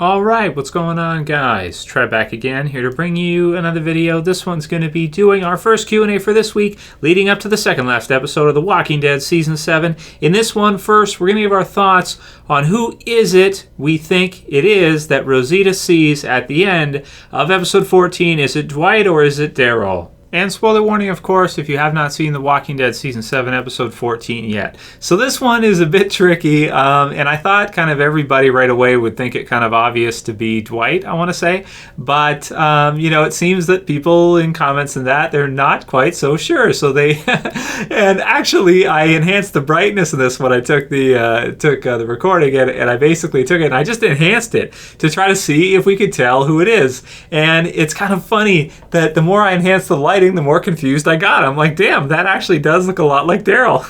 Alright, what's going on, guys? Trev back again, here to bring you another video. This one's going to be doing our first Q&A for this week, leading up to the second last episode of The Walking Dead Season 7. In this one, first, we're going to give our thoughts on who is it we think it is that Rosita sees at the end of episode 14. Is it Dwight or is it Daryl? And spoiler warning, of course, if you have not seen The Walking Dead Season 7, Episode 14 yet. So this one is a bit tricky, and I thought kind of everybody right away would think it kind of obvious to be Dwight, I want to say. But, it seems that people in comments and that, they're not quite so sure. So they... and actually, I enhanced the brightness of this when I took the recording, and I basically took it and I just enhanced it to try to see if we could tell who it is. And it's kind of funny that the more I enhance the light, the more confused I got. I'm like, damn, that actually does look a lot like Daryl.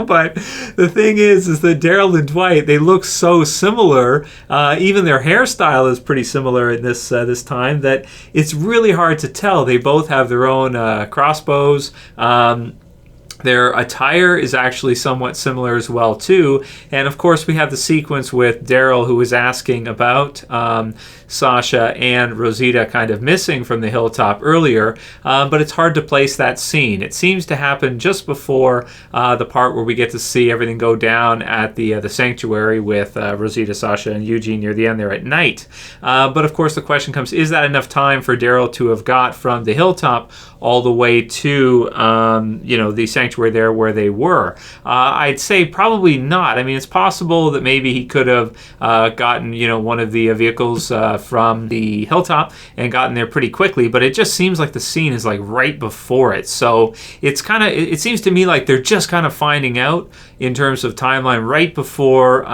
But the thing is that Daryl and Dwight, they look so similar. Even their hairstyle is pretty similar in this time that it's really hard to tell. They both have their own crossbows. Their attire is actually somewhat similar as well, too. And, of course, we have the sequence with Daryl, who was asking about Sasha and Rosita kind of missing from the hilltop earlier. But it's hard to place that scene. It seems to happen just before the part where we get to see everything go down at the sanctuary with Rosita, Sasha, and Eugene near the end there at night. But, of course, the question comes, is that enough time for Daryl to have got from the hilltop all the way to, the sanctuary there where they were? I'd say probably not. I mean, it's possible that maybe he could have gotten, one of the vehicles from the hilltop and gotten there pretty quickly, but it just seems like the scene is like right before it. So it seems to me like they're just kind of finding out in terms of timeline right before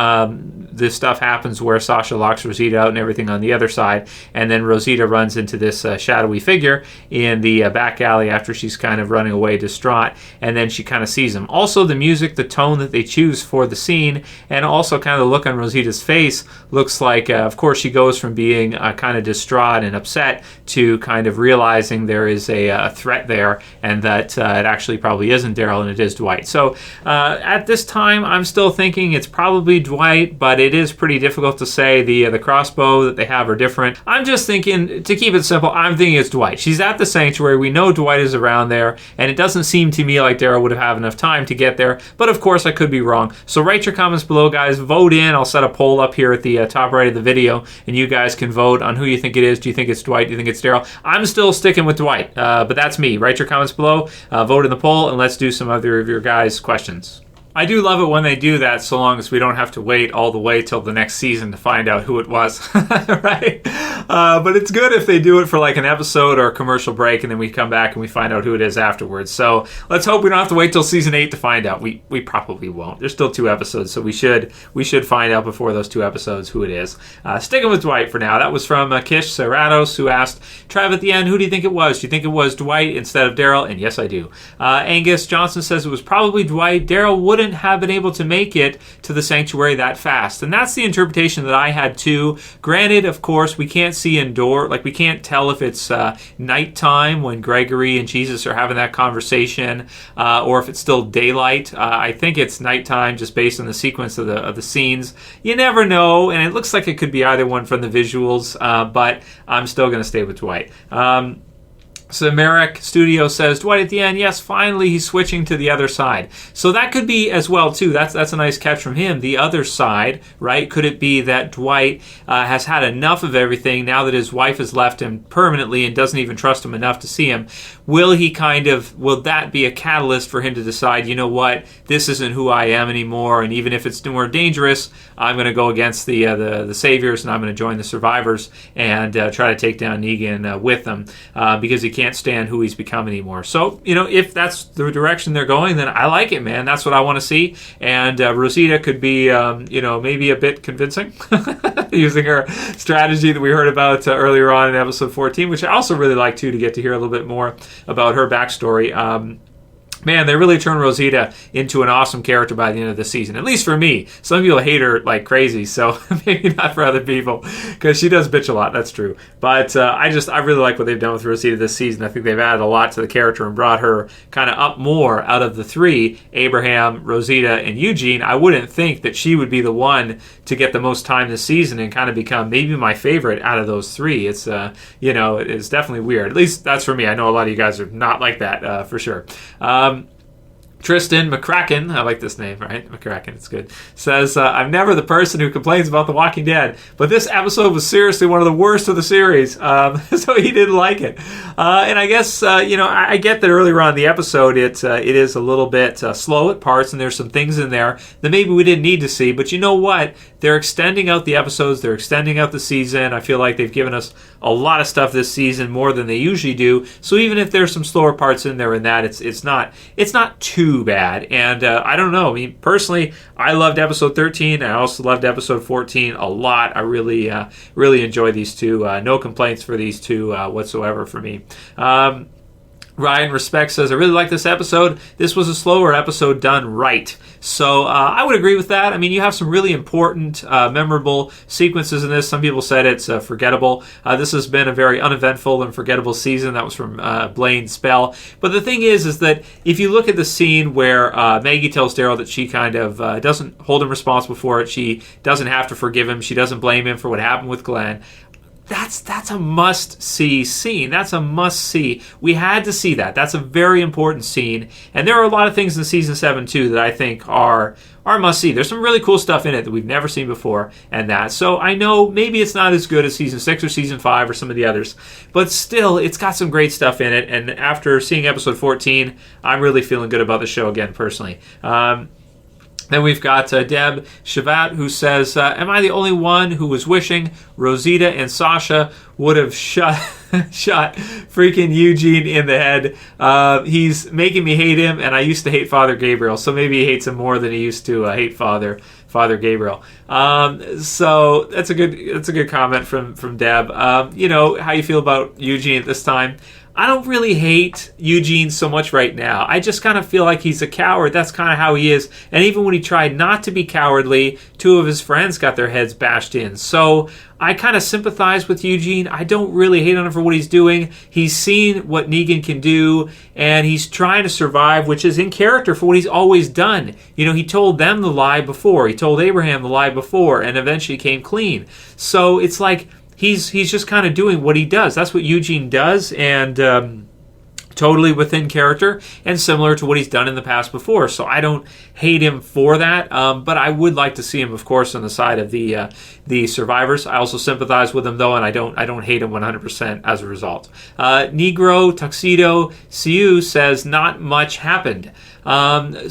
this stuff happens where Sasha locks Rosita out and everything on the other side, and then Rosita runs into this shadowy figure in the back alley after she's kind of running away distraught, and then she kind of sees him. Also, the music, the tone that they choose for the scene, and also kind of the look on Rosita's face looks like, of course, she goes from being kind of distraught and upset to kind of realizing there is a threat there, and that it actually probably isn't Daryl and it is Dwight. So at this time, I'm still thinking it's probably Dwight, but it is pretty difficult to say. The crossbow that they have are different. I'm just thinking, to keep it simple, I'm thinking it's Dwight. She's at the sanctuary. We know Dwight is around there, and it doesn't seem to me like Daryl would have had enough time to get there, but of course I could be wrong. So write your comments below, guys. Vote in. I'll set a poll up here at the top right of the video, and you guys can vote on who you think it is. Do you think it's Dwight? Do you think it's Daryl? I'm still sticking with Dwight, but that's me. Write your comments below, vote in the poll, and let's do some other of your guys' questions. I do love it when they do that, so long as we don't have to wait all the way till the next season to find out who it was, right? But it's good if they do it for like an episode or a commercial break, and then we come back and we find out who it is afterwards. So let's hope we don't have to wait till season 8 to find out. We probably won't. There's still 2 episodes, so we should find out before those 2 episodes who it is. Sticking with Dwight for now. That was from kishserratos, who asked, Trev, at the end, who do you think it was? Do you think it was Dwight instead of Daryl? And yes, I do. Angus Johnson says it was probably Dwight. Daryl wouldn't have been able to make it to the sanctuary that fast, and that's the interpretation that I had too. Granted, of course, we can't see indoor, like we can't tell if it's nighttime when Gregory and Jesus are having that conversation, or if it's still daylight. I think it's nighttime just based on the sequence of the scenes. You never know, and it looks like it could be either one from the visuals, but I'm still going to stay with Dwight. Cymerarc Studio says, Dwight at the end, yes, finally he's switching to the other side. So that could be as well, too. That's a nice catch from him. The other side, right? Could it be that Dwight has had enough of everything now that his wife has left him permanently and doesn't even trust him enough to see him? Will that be a catalyst for him to decide, you know what, this isn't who I am anymore, and even if it's more dangerous, I'm going to go against the saviors, and I'm going to join the survivors and try to take down Negan with them, because he can't stand who he's become anymore. So, if that's the direction they're going, then I like it, man. That's what I want to see. And Rosita could be, maybe a bit convincing using her strategy that we heard about earlier on in episode 14, which I also really like, too, to get to hear a little bit more about her backstory. Man, they really turned Rosita into an awesome character by the end of the season. At least for me. Some people hate her like crazy, so maybe not for other people, because she does bitch a lot. That's true. But I really like what they've done with Rosita this season. I think they've added a lot to the character and brought her kind of up more out of the three: Abraham, Rosita, and Eugene. I wouldn't think that she would be the one to get the most time this season and kind of become maybe my favorite out of those three. It's it's definitely weird. At least that's for me. I know a lot of you guys are not like that for sure. Tristan McCracken, I like this name, right? McCracken, it's good, says, I'm never the person who complains about The Walking Dead, but this episode was seriously one of the worst of the series, so he didn't like it. And I guess, I get that earlier on in the episode, it is a little bit slow at parts, and there's some things in there that maybe we didn't need to see, but you know what? They're extending out the episodes, they're extending out the season. I feel like they've given us a lot of stuff this season, more than they usually do, so even if there's some slower parts in there and that, it's not too bad. And I don't know. I mean, personally, I loved episode 13. I also loved episode 14 a lot. I really enjoy these two. No complaints for these two whatsoever for me. RiotnRespect says, I really like this episode. This was a slower episode done right. So I would agree with that. I mean, you have some really important, memorable sequences in this. Some people said it's forgettable. This has been a very uneventful and forgettable season. That was from Blaine's spell. But the thing is that if you look at the scene where Maggie tells Daryl that she kind of doesn't hold him responsible for it, she doesn't have to forgive him, she doesn't blame him for what happened with Glenn, that's a must-see scene. That's a must-see. We had to see that. That's a very important scene. And there are a lot of things in Season 7, too, that I think are must-see. There's some really cool stuff in it that we've never seen before, and that. So I know maybe it's not as good as Season 6 or Season 5 or some of the others, but still, it's got some great stuff in it. And after seeing Episode 14, I'm really feeling good about the show again, personally. Then we've got Deb Shavat, who says, am I the only one who was wishing Rosita and Sasha would have shot freaking Eugene in the head? He's making me hate him, and I used to hate Father Gabriel, so maybe he hates him more than he used to hate Father Gabriel. So that's a good comment from Deb. How you feel about Eugene at this time? I don't really hate Eugene so much right now. I just kind of feel like he's a coward. That's kind of how he is. And even when he tried not to be cowardly, two of his friends got their heads bashed in. So I kind of sympathize with Eugene. I don't really hate on him for what he's doing. He's seen what Negan can do, and he's trying to survive, which is in character for what he's always done. He told them the lie before. He told Abraham the lie before, and eventually came clean. So it's like he's just kind of doing what he does. That's what Eugene does, and totally within character and similar to what he's done in the past before. So I don't hate him for that, but I would like to see him, of course, on the side of the survivors. I also sympathize with him, though, and I don't hate him 100% as a result. Negro Tuxedo Siu says, not much happened. I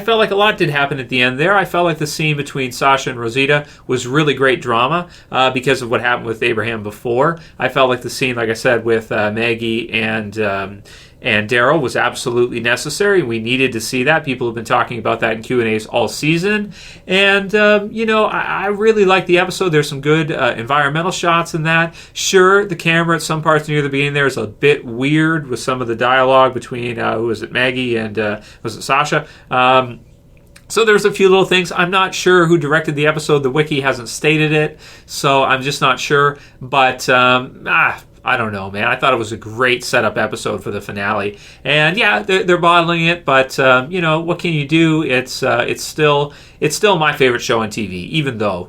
felt like a lot did happen at the end there. I felt like the scene between Sasha and Rosita was really great drama because of what happened with Abraham before. I felt like the scene, like I said, with Maggie and Daryl was absolutely necessary. We needed to see that. People have been talking about that in Q&As all season. And, I really like the episode. There's some good environmental shots in that. Sure, the camera at some parts near the beginning there is a bit weird with some of the dialogue between, Maggie and, was it Sasha? So there's a few little things. I'm not sure who directed the episode. The wiki hasn't stated it, so I'm just not sure. But, I don't know, man. I thought it was a great setup episode for the finale. And yeah, they're bottling it, but what can you do? It's still my favorite show on TV, even though,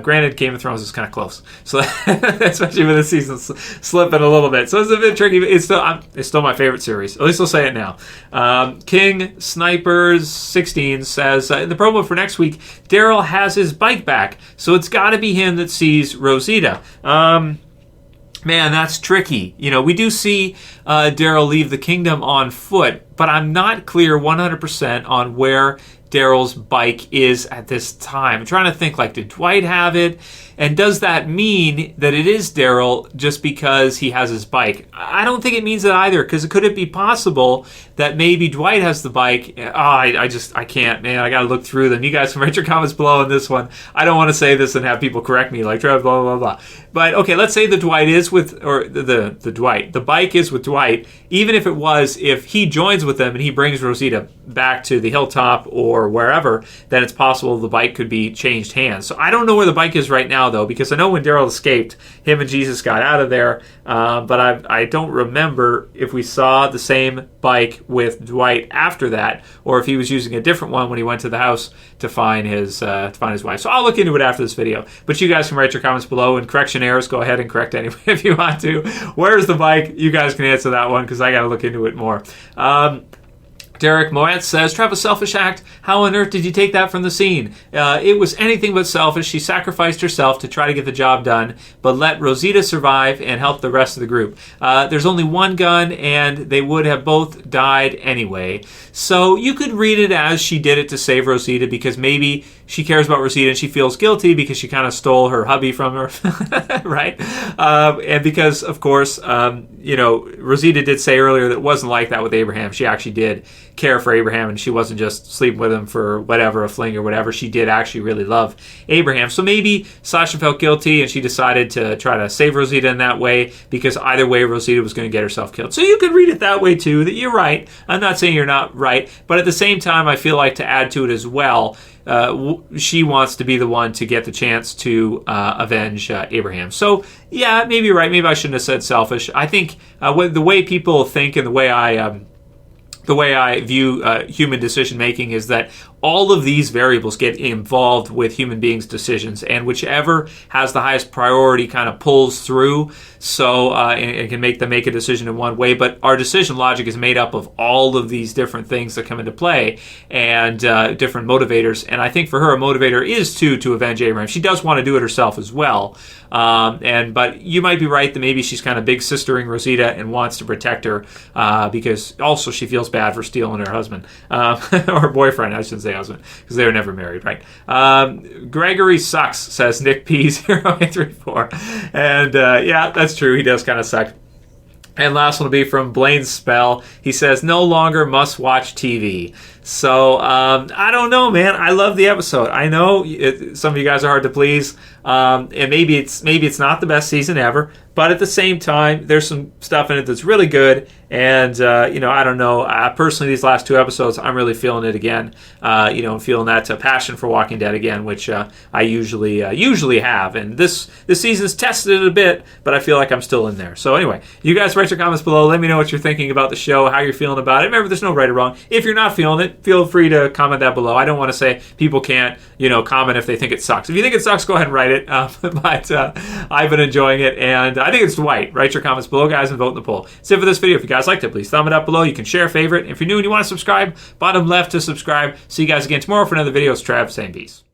granted, Game of Thrones is kind of close. So especially with the season slipping a little bit. So it's a bit tricky. It's still my favorite series. At least I'll say it now. King Snipers 16 says, in the promo for next week, Daryl has his bike back, so it's got to be him that sees Rosita. Man, that's tricky. We do see Daryl leave the kingdom on foot, but I'm not clear 100% on where Daryl's bike is at this time. I'm trying to think, like, did Dwight have it? And does that mean that it is Daryl just because he has his bike? I don't think it means that either, because could it be possible that maybe Dwight has the bike? I can't, man. I got to look through them. You guys can write your comments below on this one. I don't want to say this and have people correct me like Trev, blah, blah, blah. But okay, let's say the Dwight is with, or the bike is with Dwight. Even if it was, if he joins with them and he brings Rosita back to the hilltop or wherever, then it's possible the bike could be changed hands. So I don't know where the bike is right now, though, because I know when Daryl escaped, him and Jesus got out of there, but I don't remember if we saw the same bike with Dwight after that, or if he was using a different one when he went to the house to find his wife. So I'll look into it after this video. But you guys can write your comments below, and correction errors, go ahead and correct anyway if you want to. Where's the bike? You guys can answer that one, because I got to look into it more. Derek Moet says, Trev, a selfish act. How on earth did you take that from the scene? It was anything but selfish. She sacrificed herself to try to get the job done, but let Rosita survive and help the rest of the group. There's only one gun, and they would have both died anyway. So you could read it as she did it to save Rosita, because maybe she cares about Rosita and she feels guilty because she kind of stole her hubby from her, right? And because, of course, Rosita did say earlier that it wasn't like that with Abraham. She actually did care for Abraham, and she wasn't just sleeping with him for whatever, a fling or whatever. She did actually really love Abraham. So maybe Sasha felt guilty and she decided to try to save Rosita in that way, because either way Rosita was going to get herself killed. So you could read it that way too, that you're right. I'm not saying you're not right, but at the same time I feel like to add to it as well, she wants to be the one to get the chance to avenge Abraham. So yeah, maybe you're right. Maybe I shouldn't have said selfish. I think the way people think and the way I view human decision making is that all of these variables get involved with human beings' decisions, and whichever has the highest priority kind of pulls through. So and can make them make a decision in one way, but our decision logic is made up of all of these different things that come into play and different motivators. And I think for her, a motivator is to avenge Abraham. She does want to do it herself as well. But you might be right that maybe she's kind of big sistering Rosita and wants to protect her because also she feels bad for stealing her husband or boyfriend. I shouldn't say husband, because they were never married, right? Gregory sucks, says Nick P0834. And yeah, that's true. He does kind of suck. And last one will be from Blaine's Spell. He says, no longer must watch TV. So, I don't know, man. I love the episode. I know some of you guys are hard to please. And maybe it's not the best season ever. But at the same time, there's some stuff in it that's really good. And, I don't know. Personally, these last two episodes, I'm really feeling it again. Feeling that passion for Walking Dead again, which I usually have. And this season's tested it a bit, but I feel like I'm still in there. So anyway, you guys write your comments below. Let me know what you're thinking about the show, how you're feeling about it. Remember, there's no right or wrong. If you're not feeling it, feel free to comment that below. I don't want to say people can't, comment if they think it sucks. If you think it sucks, go ahead and write it. But I've been enjoying it, and I think it's Dwight. Write your comments below, guys, and vote in the poll. That's it for this video. If you guys liked it, please thumb it up below. You can share, favorite. If you're new and you want to subscribe, bottom left to subscribe. See you guys again tomorrow for another video. It's Trev, saying peace.